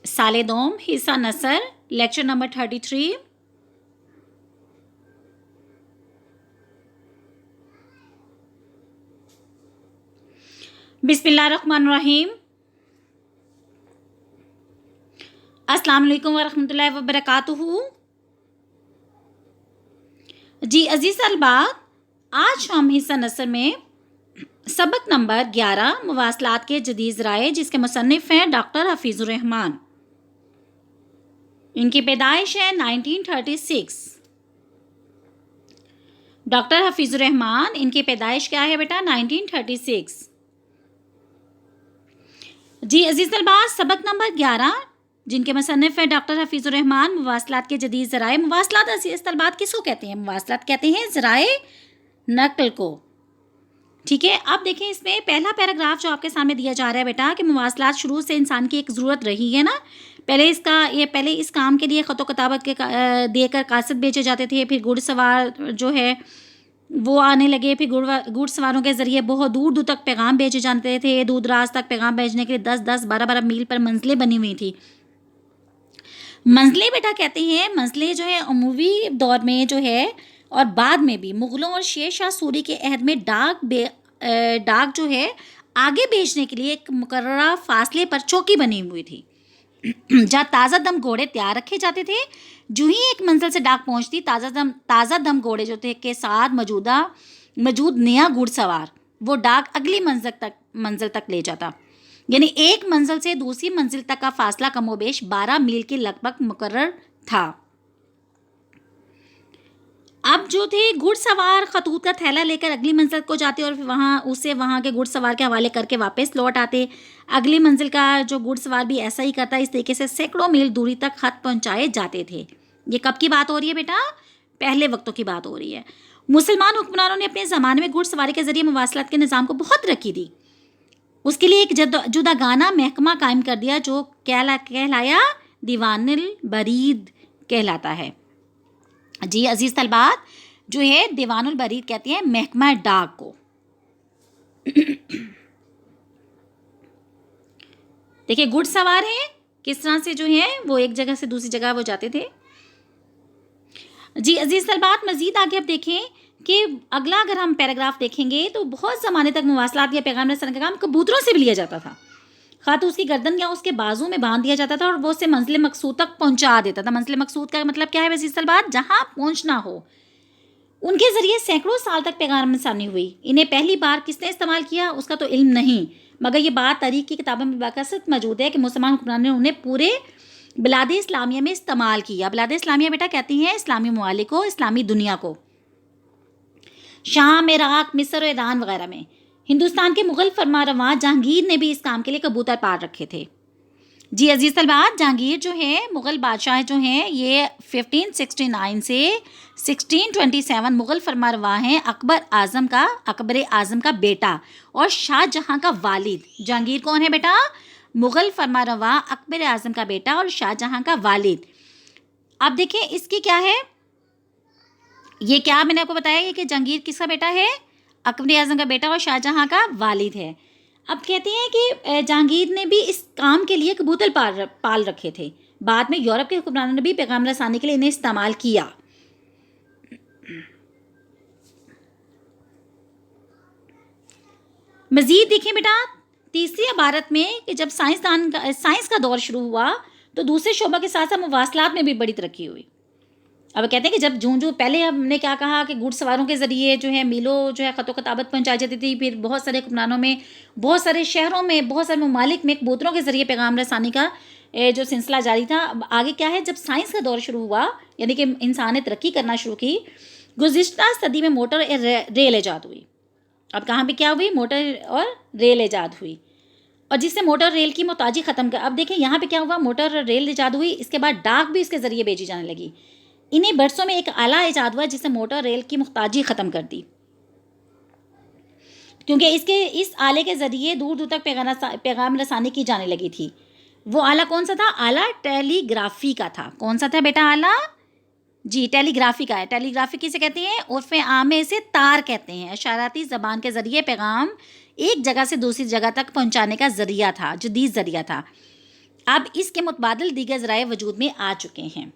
साले दोम हिस्सा नसर, lecture number 33। बिस्मिल्लाहिर्रहमानिर्रहीम। अस्सलाम वालेकुम वरहमतुल्लाहि वबरकातुहू। जी अजीज़ तलबात, आज हम हिस्सा नसर में सबक नंबर 11 मवासलात के जदीद ज़राए, जिसके मुसन्निफ़ हैं डॉक्टर हफीज़ुर्रहमान। इनकी पैदाइश है 1936। डॉक्टर हफीज़ुर्रहमान, इनकी पैदाइश क्या है बेटा? 1936। जी अजीज़ तलबात, सबक नंबर 11 जिनके मुसन्निफ़ है डॉक्टर हफीज़ुर्रहमान, मवासलात के जदीद ज़राए। मवासलात अजीज़ तलबात किसको कहते हैं? मवासलात कहते हैं ज़राए नक़ल को। ठीक है, अब देखें इसमें पहला पैराग्राफ जो आपके सामने दिया जा रहा है बेटा कि मवासलात शुरू से इंसान की एक ज़रूरत रही है ना। पहले इस काम के लिए ख़त व किताबत के देकर कासद बेचे जाते थे, फिर घुड़सवार जो है वो आने लगे, फिर घुड़सवारों के ज़रिए बहुत दूर दूर तक पैगाम भेजे जाते थे। दूर दराज तक पैगाम भेजने के लिए 10-10, 12-12 मील पर मंजिलें बनी हुई थी। मंजिलें बेटा कहते हैं, मंजिलें जो है अमवी दौर में जो है और बाद में भी मुग़लों और शेर शाह सूरी के अहद में डाक जो है आगे भेजने के लिए एक मुकर्ररा फासले पर चौकी बनी हुई थी जहाँ ताज़ा दम घोड़े तैयार रखे जाते थे। जो ही एक मंजिल से डाक पहुँचती, ताज़ा दम घोड़े जो थे के साथ मौजूद नया घुड़सवार वो डाक अगली मंजिल तक ले जाता। यानी एक मंजिल से दूसरी मंजिल तक का फासला कमोबेश 12 मील के लगभग मुकर्रर था। अब जो थे घुड़सवार खतूत का थैला लेकर अगली मंजिल को जाते और वहाँ के घुड़सवार के हवाले करके वापस लौट आते। अगली मंजिल का जो घुड़सवार भी ऐसा ही करता। इस तरीके से सैकड़ों मील दूरी तक खत पहुँचाए जाते थे। ये कब की बात हो रही है बेटा? पहले वक्तों की बात हो रही है। मुसलमान हुक्मरानों ने अपने ज़माने में घुड़सवारी के ज़रिए मवासलात के निज़ाम को बहुत तरक्की दी। उसके लिए एक जुदागाना महकमा कायम कर दिया जो कहलाया दीवानुल बरीद कहलाता है। जी अजीज़ तलबात, जो है दीवानुल बरीद कहते हैं महकमा डाक को। देखिए घुड़सवार हैं किस तरह से जो है वो एक जगह से दूसरी जगह वो जाते थे। जी अजीज़ तलबात, मज़ीद आगे अब देखें कि अगला अगर हम पैराग्राफ देखेंगे तो बहुत ज़माने तक मवासलात या पैगाम रसानी का काम कबूतरों से भी लिया जाता था। खा तो उसकी गर्दन या उसके बाजू में बांध दिया जाता था और वो उसे मंजिल मकसूद तक पहुंचा देता था। मंजिल मकसूद का मतलब क्या है अजीज़ तलबात? जहाँ पहुंचना हो। उनके ज़रिए सैकड़ों साल तक पैगाम रसानी हुई। इन्हें पहली बार किसने इस्तेमाल किया उसका तो इल्म नहीं, मगर ये बात तारीख़ की किताबों में बाकायदा मौजूद है कि मुसलमान हुक्मरान ने उन्हें पूरे बिलाद इस्लामिया में इस्तेमाल किया। बिलाद इस्लामिया बेटा कहती हैं इस्लामी ममालिक को, इस्लामी दुनिया को। शाम, इराक़, मिस्र और ईरान वगैरह में। हिंदुस्तान के मुग़ल फरमारवा जहांगीर ने भी इस काम के लिए कबूतर पाल रखे थे। जी अजीज़ तलबात, जहांगीर जो है मुग़ल बादशाह जो हैं ये 1569 से 1627 मुग़ल फरमारवा हैं अकबर आज़म का बेटा और शाहजहाँ का वालिद। जहांगीर कौन है बेटा? मुग़ल फरमारवा अकबर आज़म का बेटा और शाहजहाँ का वालिद। अब देखें इसकी क्या है, ये क्या मैंने आपको बताया ये कि जहांगीर किसका बेटा है? अकबर आज़म का बेटा और शाहजहाँ का वालिद है। अब कहते हैं कि जहांगीर ने भी इस काम के लिए कबूतर पाल रखे थे। बाद में यूरोप के हुक्मरानों ने भी पैगाम रसानी के लिए इन्हें इस्तेमाल किया। मज़ीद देखें बेटा, तीसरी इबारत में कि जब साइंस का दौर शुरू हुआ तो दूसरे शोबा के साथ साथ मवासलात में भी बड़ी तरक्की हुई। अब कहते हैं कि जब जो पहले हमने क्या कहा कि घुड़सवारों के ज़रिए जो है मीलों जो है ख़त व किताबत पहुँचाई जाती थी। फिर बहुत सारे हुक्मरानों में, बहुत सारे शहरों में, बहुत सारे ममालिक में कबूतरों के ज़रिए पैगाम रसानी का जो सिलसिला जारी था। अब आगे क्या है, जब साइंस का दौर शुरू हुआ यानी कि इंसान ने तरक्की करना शुरू की, गुज़िश्ता सदी में मोटर और रेल ईजाद हुई। अब कहाँ पर क्या हुई? मोटर और रेल ईजाद हुई और जिससे मोटर रेल की मोहताजी ख़त्म कर। अब देखें यहाँ पे क्या हुआ, मोटर और रेल ईजाद हुई, इसके बाद डाक भी इसके ज़रिए भेजी जाने लगी। इन्हीं बरसों में एक आला ईजाद हुआ जिससे मोटर रेल की मुहताजी ख़त्म कर दी, क्योंकि इस आले के ज़रिए दूर दूर तक पैगाम रसानी की जाने लगी थी। वो आला कौन सा था? आला टेलीग्राफी का था। कौन सा था बेटा आला? जी टेलीग्राफी का है। टेलीग्राफी किसे कहते हैं? उर्फ़ आम में इसे तार कहते हैं। इशाराती ज़बान के ज़रिए पैगाम एक जगह से दूसरी जगह तक पहुँचाने का ज़रिया था, जदीद ज़रिया था। अब इसके मुतबादिल दीगर ज़राए वजूद में आ चुके हैं।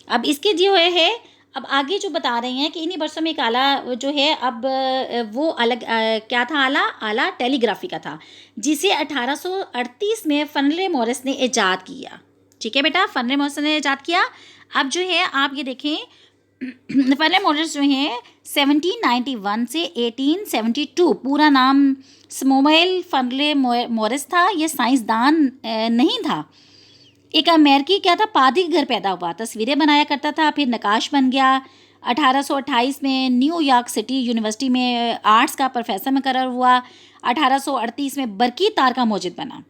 अब इसके जो है अब आगे जो बता रहे हैं कि इन्हीं वर्षों में एक आला जो है अब वो अलग क्या था आला टेलीग्राफी का था, जिसे 1838 में फर्नले मॉरिस ने ईजाद किया। ठीक है बेटा, फर्नले मॉरिस ने ईजाद किया। अब जो है आप ये देखें फर्नले मॉरिस जो है 1791 से 1872, पूरा नाम समोवेल फर्नले मॉरिस था। ये साइंसदान नहीं था, एक अमेरिकी क्या था, पादरी के घर पैदा हुआ, तस्वीरें बनाया करता था, फिर नक्काश बन गया। 1828 में न्यूयॉर्क सिटी यूनिवर्सिटी में आर्ट्स का प्रोफेसर मुकर्रर हुआ। 1838 में बरकी तार का मौजूद बना।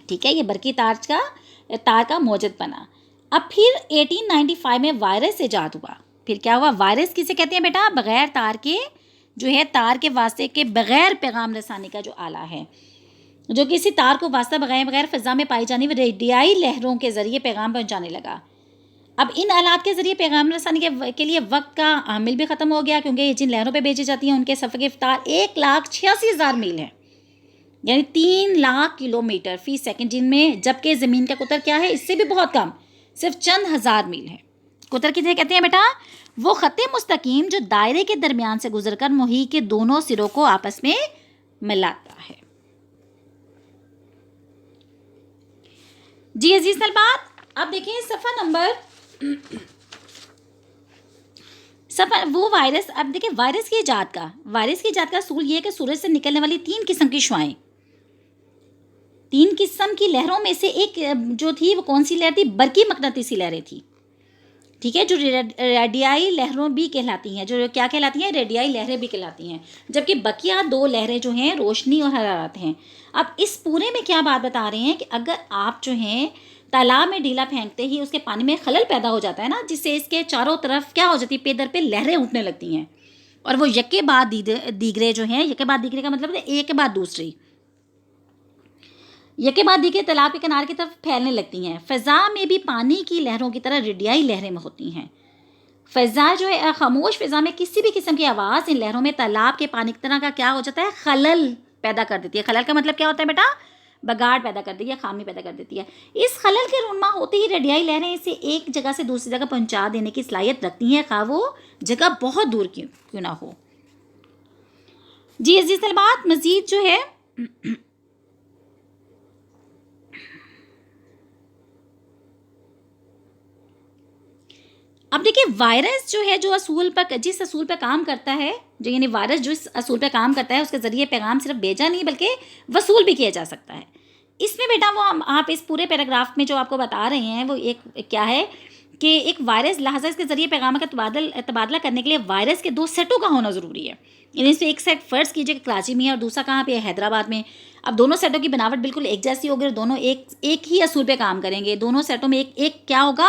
ठीक है, ये बरकी तार का मौजूद बना। अब फिर 1895 में वायरस ईजाद हुआ। फिर क्या हुआ, वायरस किसे कहते हैं बेटा, बग़ैर तार के जो है, तार के वास्ते के बग़ैर पैगाम रसानी का जो आला है, जो किसी तार को वास्ता बगैर फ़िज़ा में पाई जाने वाली रेडियाई लहरों के ज़रिए पैगाम पहुंचाने लगा। अब इन आलात के ज़रिए पैगाम रसानी के लिए वक्त का आमिल भी ख़त्म हो गया, क्योंकि जिन लहरों पे भेजी जाती हैं उनके सफ़र की रफ्तार 1,86,000 मील है, यानी 3 लाख किलोमीटर फ़ी सेकंड, जिनमें जबकि ज़मीन का कुतर क्या है, इससे भी बहुत कम, सिर्फ चंद हज़ार मील है। कुतर किसे कहते हैं बेटा, वो ख़त्ते मुस्तकीम जो दायरे के दरमियान से गुजर कर मुही के दोनों सिरों को आपस में मिलाता है। जी अजीज तलबात, अब देखिए सफ़ा वो वायरस। अब देखिए वायरस की इजाद का असूल ये है कि सूरज से निकलने वाली 3 किस्म की शुआएं, 3 किस्म की लहरों में से एक जो थी वो कौन सी लहर थी, बरकी मकनातीसी लहरें थी। ठीक है, जो रेडियाई लहरों भी कहलाती हैं, जो क्या कहलाती हैं, रेडियाई लहरें भी कहलाती हैं, जबकि बकिया 2 लहरें जो हैं रोशनी और हरारत हैं। अब इस पूरे में क्या बात बता रहे हैं कि अगर आप जो हैं तालाब में ढीला फेंकते ही उसके पानी में खलल पैदा हो जाता है ना, जिससे इसके चारों तरफ क्या हो जाती है, पे दर पे लहरें उठने लगती हैं, और वो यके बाद दीगरे जो हैं, यके बाद दीगरे का मतलब है एक के बाद दूसरी, यके बाद दीगरे तालाब के किनारे की तरफ फैलने लगती हैं। फ़िज़ा में भी पानी की लहरों की तरह रेडियाई लहरें होती हैं। फ़िज़ा जो है, खामोश फ़िज़ा में किसी भी किस्म की आवाज़ इन लहरों में तालाब के पानी की तरह का क्या हो जाता है, खलल पैदा कर देती है। खलल का मतलब क्या होता है बेटा, बगाड़ पैदा कर देती है, खामी पैदा कर देती है। इस खलल के रुनमा होते ही रेडियाई लहरें इसे एक जगह से दूसरी जगह पहुंचा देने की सलाहियत रखती हैं, खा वो जगह बहुत दूर क्यों ना हो। जी अजीज़ तलबात, मज़ीद जो है अब देखिए वायरस जो है, जिस असूल पर काम करता है, जो यानी वायरस जो इस असूल पर काम करता है, उसके ज़रिए पैगाम सिर्फ भेजा नहीं बल्कि वसूल भी किया जा सकता है। इसमें बेटा वो आप इस पूरे पैराग्राफ में जो आपको बता रहे हैं वो एक क्या है कि एक वायरस, लिहाजा इसके ज़रिए पैगाम का तबादला करने के लिए वायरस के 2 सेटों का होना ज़रूरी है। इनमें से एक सेट फ़र्ज़ कीजिए कि कराची में है और दूसरा कहाँ पे है, हैदराबाद में। अब दोनों सेटों की बनावट बिल्कुल एक जैसी होगी और दोनों एक ही असूल पे काम करेंगे। दोनों सेटों में एक क्या होगा,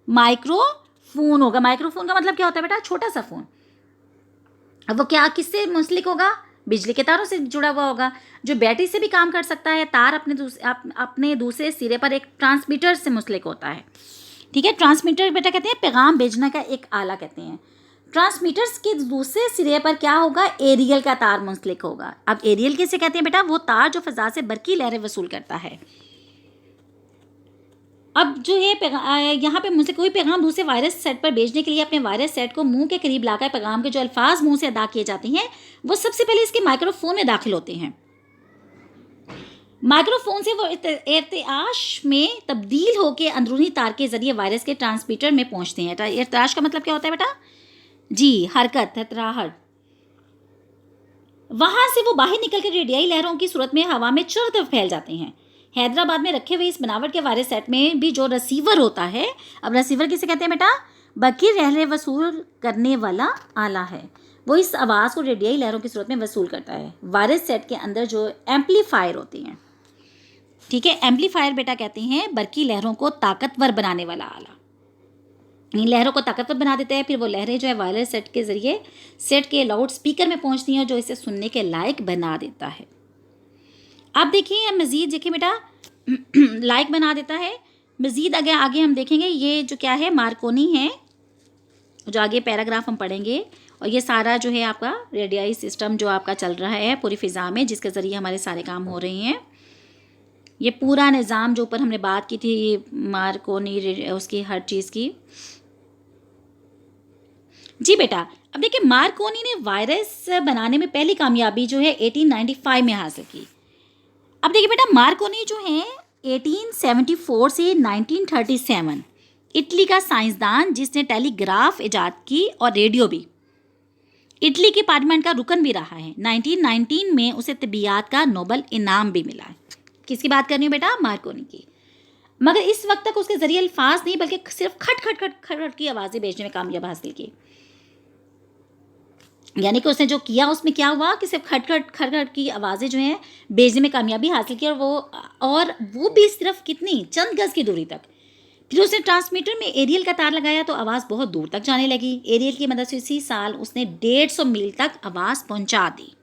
माइक्रोफोन होगा। माइक्रोफोन का मतलब क्या होता है बेटा, छोटा सा फ़ोन। अब वो क्या किससे मुंसलिक होगा, बिजली के तारों से जुड़ा हुआ होगा, जो बैटरी से भी काम कर सकता है। तार अपने दूसरे सिरे पर एक ट्रांसमीटर से मुंसलिक होता है। ठीक है, ट्रांसमीटर बेटा कहते हैं पैगाम भेजने का एक आला कहते हैं। ट्रांसमीटर्स के दूसरे सिरे पर क्या होगा, एरियल का तार मुंसलिक होगा। अब एरियल किसे कहते हैं बेटा, वो तार जो फ़ज़ा से बरकी लहरें वसूल करता है। अब जो है यहाँ पे मुझसे कोई पैगाम दूसरे वायरस सेट पर भेजने के लिए अपने वायरस सेट को मुंह के करीब लाकर पैगाम के जो अल्फाज मुंह से अदा किए जाते हैं वो सबसे पहले इसके माइक्रोफोन में दाखिल होते हैं। माइक्रोफोन से वो इर्तिआश में तब्दील होकर अंदरूनी तार के जरिए वायरस के ट्रांसमीटर में पहुंचते हैं। इर्तिआश का मतलब क्या होता है बेटा, जी हरकत, हथराहट। वहां से वो बाहर निकल कर रेडियाई लहरों की सूरत में हवा में चारों तरफ फैल जाते हैं। हैदराबाद में रखे हुए इस बनावट के वायरस सेट में भी जो रिसीवर होता है, अब रिसीवर किसे कहते हैं बेटा, बरकी लहरें वसूल करने वाला आला है। वो इस आवाज़ को रेडियाई लहरों की सूरत में वसूल करता है। वायरस सेट के अंदर जो एम्पलीफायर होते हैं, ठीक है, एम्पलीफायर बेटा कहते हैं बरकी लहरों को ताकतवर बनाने वाला आला। इन लहरों को ताकतवर बना देते हैं, फिर वो लहरें जो है वायरस सेट के ज़रिए सेट के लाउड स्पीकर में पहुंचती हैं, जो इसे सुनने के लायक बना देता है। अब देखिए मज़ीद देखिए बेटा लाइक बना देता है। मज़ीद आगे हम देखेंगे ये जो क्या है, मार्कोनी है, जो आगे पैराग्राफ हम पढ़ेंगे, और ये सारा जो है आपका रेडियाई सिस्टम जो आपका चल रहा है पूरी फ़िज़ा में, जिसके ज़रिए हमारे सारे काम हो रहे हैं। ये पूरा निज़ाम जो ऊपर हमने बात की थी मार्कोनी उसकी हर चीज़ की। जी बेटा, अब देखिए मार्कोनी ने वायरस बनाने में पहली कामयाबी जो है 1895 में हासिल की। अब देखिए बेटा, मार्कोनी जो है 1874 से 1937 इटली का साइंसदान जिसने टेलीग्राफ इजाद की और रेडियो भी। इटली के पार्लियामेंट का रुकन भी रहा है। 1919 में उसे तिब्बियात का नोबल इनाम भी मिला है। किसकी बात करनी है बेटा? मार्कोनी की। मगर इस वक्त तक उसके ज़रिए अल्फाज नहीं बल्कि सिर्फ खट खट खट खट खट की आवाज़ें भेजने में कामयाब हासिल की। यानी कि उसने जो किया उसमें क्या हुआ कि सिर्फ खट खट खट खट की आवाज़ें जो हैं भेजने में कामयाबी हासिल की, और वो भी सिर्फ कितनी चंद गज़ की दूरी तक। फिर उसने ट्रांसमीटर में एरियल का तार लगाया तो आवाज़ बहुत दूर तक जाने लगी। एरियल की मदद से इसी साल उसने 150 मील तक आवाज़ पहुंचा दी।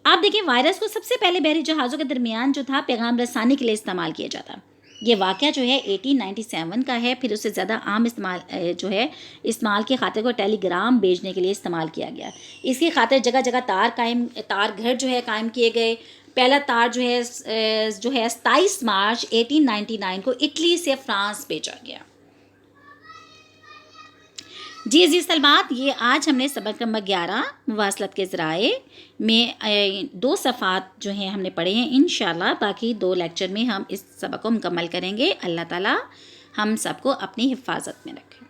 आप देखिए, वायरस को सबसे पहले बहरी जहाज़ों के दरमियान जो था पैगाम रसानी के लिए इस्तेमाल किया जाता। ये वाक़या जो है 1897 का है। फिर उससे ज़्यादा आम इस्तेमाल की खातिर को टेलीग्राम भेजने के लिए इस्तेमाल किया गया। इसकी खातिर जगह जगह तार घर जो है कायम किए गए। पहला तार जो है 27 मार्च 1899 को इटली से फ्रांस भेजा गया। जी जी सलमात, ये आज हमने सबक नंबर 11 मुवासलत के ज़राए में 2 सफ़ात जो हैं हमने पढ़े हैं। इंशाल्लाह बाकी 2 लेक्चर में हम इस सबक को मुकम्मल करेंगे। अल्लाह ताला हम सबको अपनी हिफाजत में रखें।